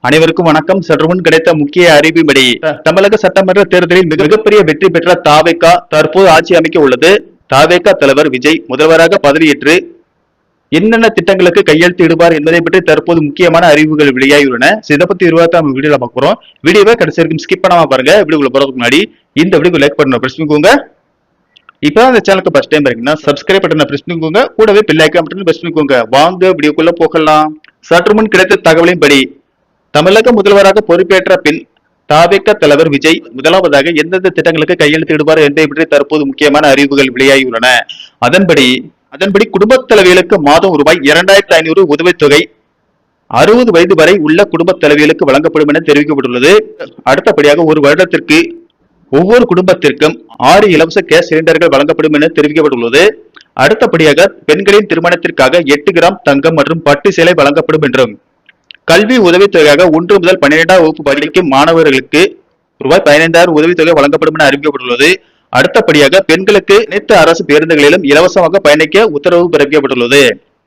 அனைவருக்கும் வணக்கம். சற்றுமுன் கிடைத்த முக்கிய அறிவிப்படி தமிழக சட்டமன்ற தேர்தலில் மிகப்பெரிய வெற்றி பெற்ற தாவேகா தற்போது ஆட்சி அமைக்க உள்ளது. தாவேகா தலைவர் விஜய் முதல்வராக பதவியேற்று என்னென்ன திட்டங்களுக்கு கையெழுத்து இடுவார் என்பதை பற்றி தற்போது முக்கியமான அறிவுகள் வெளியாகியுள்ளன. இதை பத்தி வீடியோல பார்க்க போறோம். வீடியோவை கடைசி வரைக்கும் ஸ்கிப் பண்ணாம பாருங்க. வீடியோக்குள்ள போறதுக்கு முன்னாடி இந்த வீடியோ லைக் பண்ணணும், பிரஸ் பண்ணிக்கோங்க. இப்பதான் இந்த சேனலுக்கு ஃபர்ஸ்ட் டைம் இருக்கீங்கன்னா சப்ஸ்கிரைப் பட்டனை பிரஸ் பண்ணிக்கோங்க. கூடவே பெல் ஐகான் பட்டனை பிரஸ் பண்ணிக்கோங்க. வாங்க வீடியோக்குள்ள போகலாம். சற்றுமுன் கிடைத்த தகவலின்படி தமிழக முதல்வராக பொறுப்பேற்ற பின் தாவேகா தலைவர் விஜய் முதலாவதாக எந்தெந்த திட்டங்களுக்கு கையெழுத்திடுவார் என்பதை பற்றி தற்போது முக்கியமான அறிவுகள் வெளியாகியுள்ளன. அதன்படி குடும்பத் தலைவிகளுக்கு மாதம் ரூபாய் 2500 உதவித்தொகை 60 வயது வரை உள்ள குடும்பத் தலைவிகளுக்கு வழங்கப்படும் என தெரிவிக்கப்பட்டுள்ளது. அடுத்தபடியாக ஒரு வருடத்திற்கு ஒவ்வொரு குடும்பத்திற்கும் 6 இலவச கேஸ் சிலிண்டர்கள் வழங்கப்படும் என தெரிவிக்கப்பட்டுள்ளது. அடுத்தபடியாக பெண்களின் திருமணத்திற்காக 8 கிராம் தங்கம் மற்றும் பட்டு சேலை வழங்கப்படும் என்றும், கல்வி உதவித்தொகையாக 1 முதல் 12ஆம் வகுப்பு படிக்கும் மாணவர்களுக்கு ரூபாய் 15,000 உதவித்தொகை வழங்கப்படும் என அறிவிக்கப்பட்டுள்ளது. அடுத்தபடியாக பெண்களுக்கு அனைத்து அரசு பேருந்துகளிலும் இலவசமாக பயணிக்க உத்தரவு பிறப்பிக்கப்பட்டுள்ளது.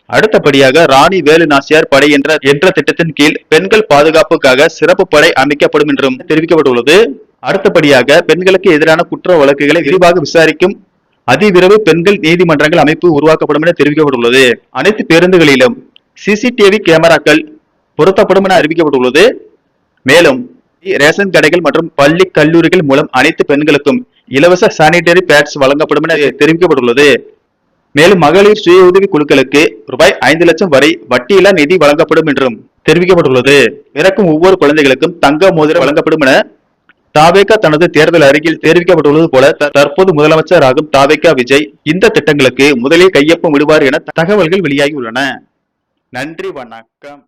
அடுத்தபடியாக ராணி வேலு நாச்சியார் படை என்ற திட்டத்தின் கீழ் பெண்கள் பாதுகாப்புக்காக சிறப்பு படை அமைக்கப்படும் என்றும் தெரிவிக்கப்பட்டுள்ளது. அடுத்தபடியாக பெண்களுக்கு எதிரான குற்ற வழக்குகளை விரிவாக விசாரிக்கும் அதிவிரைவு பெண்கள் நீதிமன்றங்கள் அமைப்பு உருவாக்கப்படும் என தெரிவிக்கப்பட்டுள்ளது. அனைத்து பேருந்துகளிலும் சிசிடிவி கேமராக்கள் பொருத்தப்படும் என அறிவிக்கப்பட்டுள்ளது. மேலும் ரேஷன் கடைகள் மற்றும் பள்ளி கல்லூரிகள் மூலம் அனைத்து பெண்களுக்கும் இலவச சானிட்டரி பேட்ஸ் வழங்கப்படும் என தெரிவிக்கப்பட்டுள்ளது. மேலும் மகளிர் சுய உதவி குழுக்களுக்கு ரூபாய் 5 லட்சம் வரை வட்டியில்லா நிதி வழங்கப்படும் என்றும் தெரிவிக்கப்பட்டுள்ளது. பிறக்கும் ஒவ்வொரு குழந்தைகளுக்கும் தங்க மோதிரம் வழங்கப்படும் என தாவேகா தனது தேர்தல் அறிக்கையில் தெரிவிக்கப்பட்டுள்ளது போல தற்போது முதலமைச்சர் ஆகும் தாவேகா விஜய் இந்த திட்டங்களுக்கு முதலில் கையொப்பம் விடுவார் என தகவல்கள் வெளியாகி உள்ளன. நன்றி, வணக்கம்.